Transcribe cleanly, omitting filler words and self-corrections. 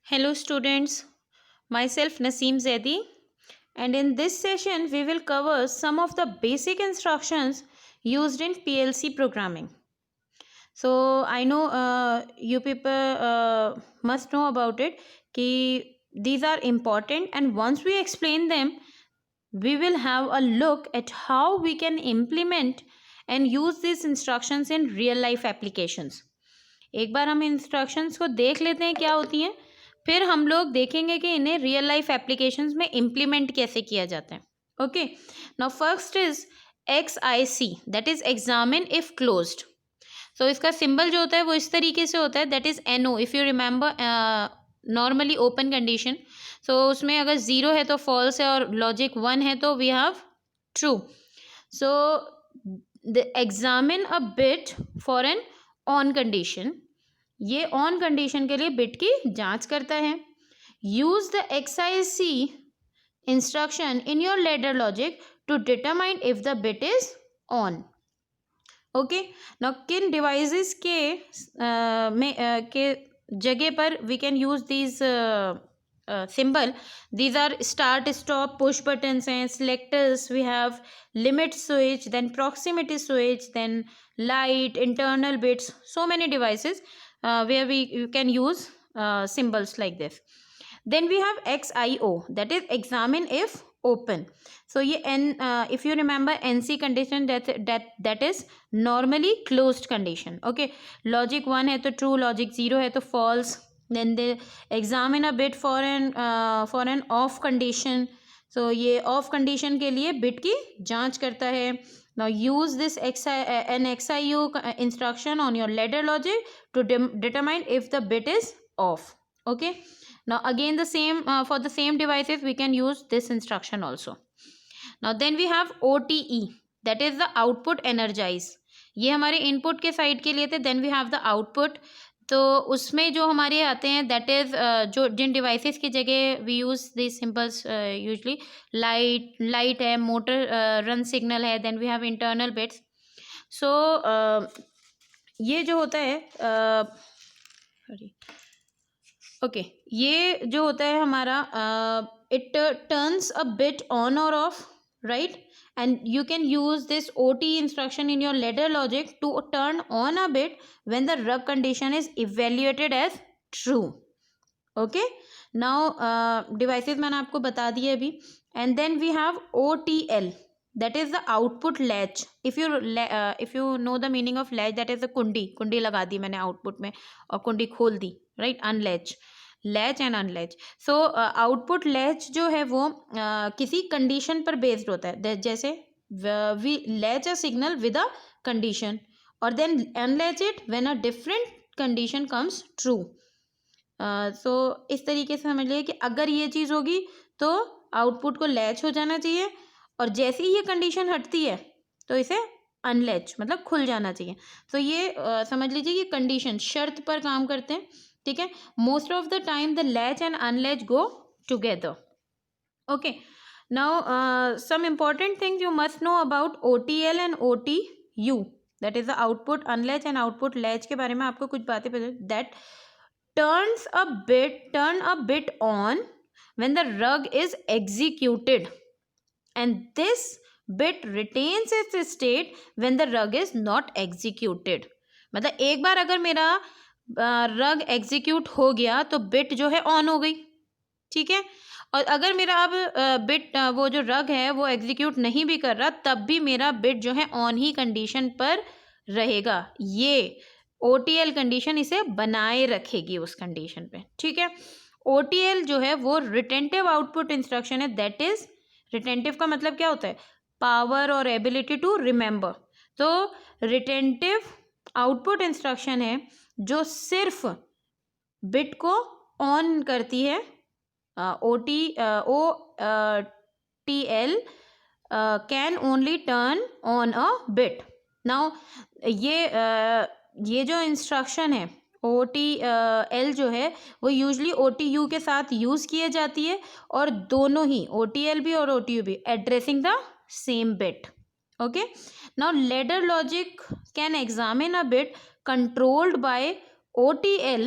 Hello students, myself Naseem Zaidi, and in this session we will cover some of the basic instructions used in PLC programming. So I know you people must know about it कि these are important, and once we explain them we will have a look at how we can implement and use these instructions in real life applications. एक बार हम instructions को देख लेते हैं क्या होती हैं, फिर हम लोग देखेंगे कि इन्हें रियल लाइफ एप्लीकेशंस में इम्प्लीमेंट कैसे किया जाता है. Okay, now first is XIC, that is examine if closed. So इसका सिंबल जो होता है वो इस तरीके से होता है, that is NO. If you remember normally open condition, so उसमें अगर 0 है तो फॉल्स है और लॉजिक 1 है तो we have true. So the examine a bit for an on condition, ये ऑन कंडीशन के लिए बिट की जांच करता है. Use the XIC instruction in your ladder logic to determine if the bit is on. Okay, now किन devices के जगह पर we can use these symbol. These are start, stop, push buttons and selectors. We have limit switch, then proximity switch, then light, internal bits. So many devices where you can use symbols like this. Then we have XIO, that is examine if open. So ये if you remember NC condition, that is normally closed condition. Okay, logic 1 है तो true, logic 0 है तो false. Then they examine a bit for an off condition. So ये off condition के लिए bit की जांच करता है. Now use this an XIO instruction on your ladder logic to determine if the bit is off. Okay, now again the same for the same devices we can use this instruction also. Now then we have OTE, that is the output energize. ये हमारे input के side के लिए थे. Then we have the output, तो उसमें जो हमारे आते हैं दैट इज़ जो जिन डिवाइसेस की जगह we use this symbols usually light है, मोटर रन सिग्नल है, then we have internal bits. So ये जो होता है ओके, ये जो होता है हमारा it turns a bit on और off, right? And you can use this OT instruction in your ladder logic to turn on a bit when the rug condition is evaluated as true. Okay, now devices मैंने आपको बता दिए अभी. And then we have OTL, that is the output latch. if you know the meaning of latch, that is the कुंडी लगा दी मैंने output में और कुंडी खोल दी, right? Unlatch, latch and unlatch. So output latch जो है वो किसी कंडीशन पर बेस्ड होता है. जैसे we latch a signal with a condition और then unlatch it when a different condition comes true. So इस तरीके से समझ लिए कि अगर ये चीज़ होगी तो आउटपुट को लैच हो जाना चाहिए, और जैसे ही ये कंडीशन हटती है तो इसे अनलैच मतलब खुल जाना चाहिए. तो ये समझ लीजिए कि कंडीशन शर्त पर काम करते हैं. ठीक है, most of the time the latch and unlatch go together. Okay, now some important things you must know about OTL and OTU, that is the output unlatch and output latch के बारे में आपको कुछ बातें पता. That turn a bit on when the rug is executed, and this bit retains its state when the rug is not executed. मतलब एक बार अगर मेरा रग एग्जीक्यूट हो गया तो बिट जो है ऑन हो गई. ठीक है, और अगर मेरा अब बिट वो जो रग है वो एग्जीक्यूट नहीं भी कर रहा तब भी मेरा बिट जो है ऑन ही कंडीशन पर रहेगा. ये OTL कंडीशन इसे बनाए रखेगी उस कंडीशन पे. ठीक है, OTL जो है वो रिटेंटिव आउटपुट इंस्ट्रक्शन है. दैट इज रिटेंटिव का मतलब क्या होता है? पावर और एबिलिटी टू रिमेंबर. तो रिटेंटिव आउटपुट इंस्ट्रक्शन है जो सिर्फ बिट को ऑन करती है. OTL can only turn on a bit. Now ये जो इंस्ट्रक्शन है OTL जो है वो यूजली OTU के साथ यूज़ किए जाती है, और दोनों ही OTL भी और OTU भी addressing the same bit. Okay, now ladder logic can examine a bit controlled by OTL